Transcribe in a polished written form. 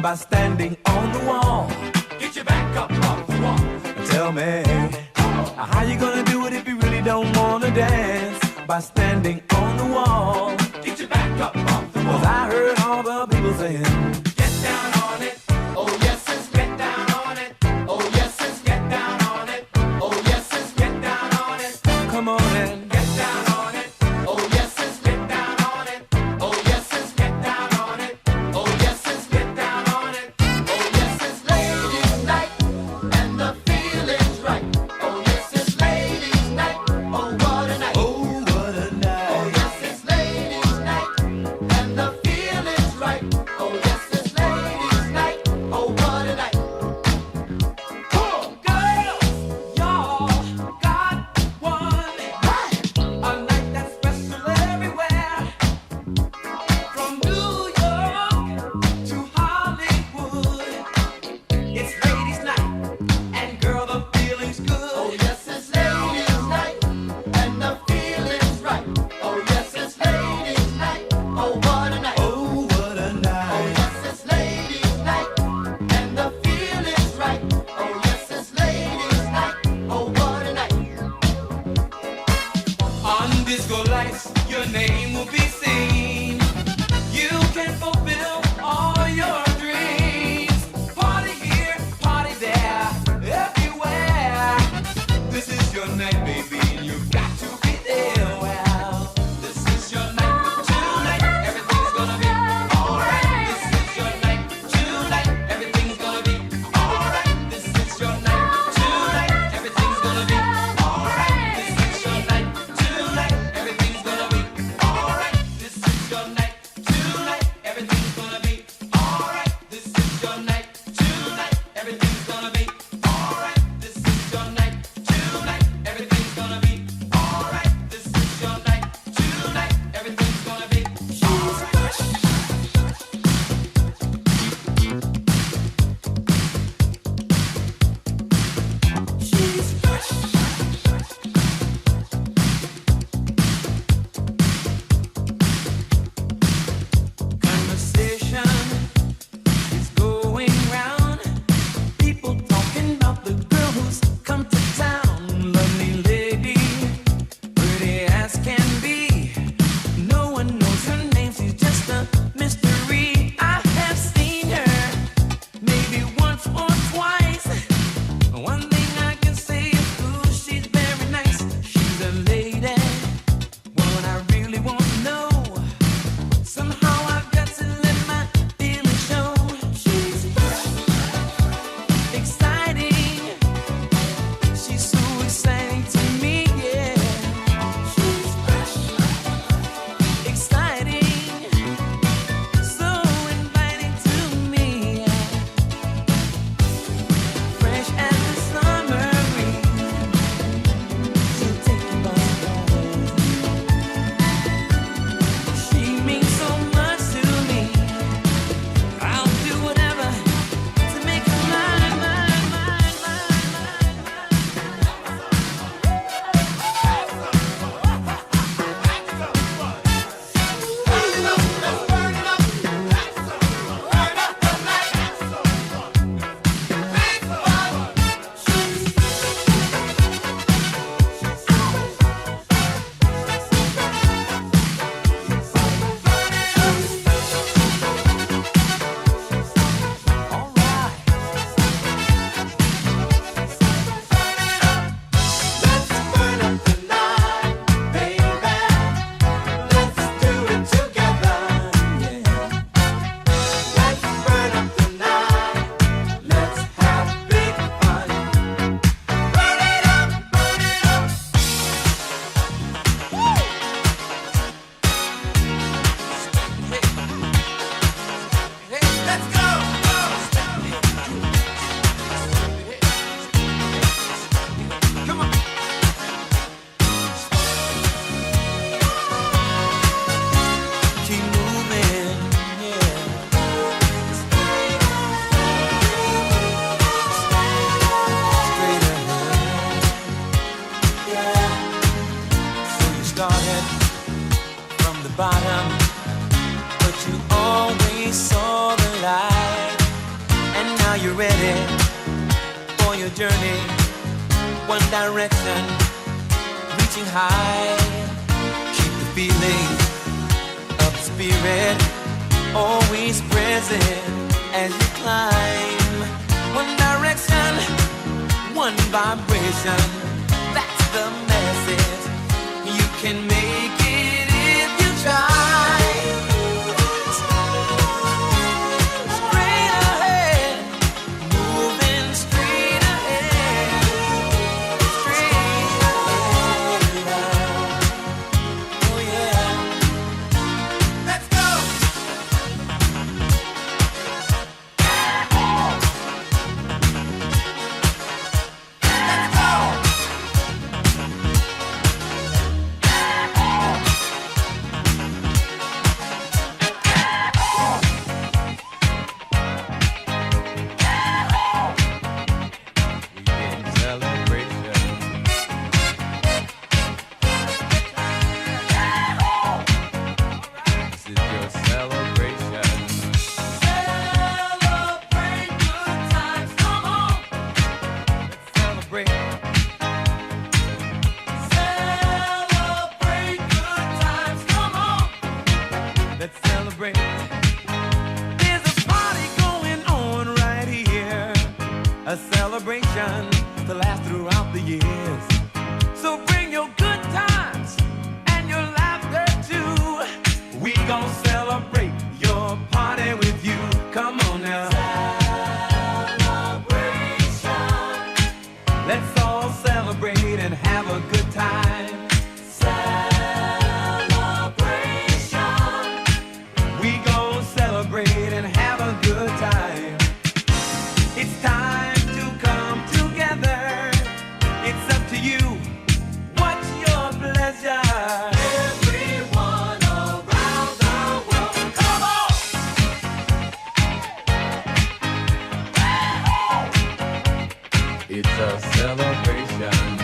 by standing on the wall. Get your back up off the wall. Tell me, how you gonna do it if you really don't wanna dance? By standing on the wall. Get your back up off the wall. 'Cause I heard all the people saying, Get down on it. Oh yes, sis, get down on it. Oh yes, sis, get down on it. Oh yes, sis, get down on it. come on and Get down on it. Oh yes, sis, get down on it. Oh yes, sis, get down on it. Oh yes, sis, get down on it. Oh yes, it's ladies' night and the feeling's right. Oh yes, it's ladies' night. Oh what a night. oh, what a night. Oh yes, it's ladies' night and the feeling's right. Oh yes, it's Are you ready for your journey? One direction, reaching high. Keep the feeling of the spirit always present as you climb. One direction, one vibration. That's the message. You can make it if you try. Straight ahead, moving straight ahead, straight ahead. Oh yeah, let's go. Let's celebrate. There's a party going on right here, a celebration to last throughout the years. So bring your good times and your laughter too. We gon' celebrate your party with you. Come on now. Celebration. Let's all celebrate and have a good time. We gon' celebrate and have a good time. It's time to come together. It's up to you. What's your pleasure? Everyone around the world, come on! It's a celebration.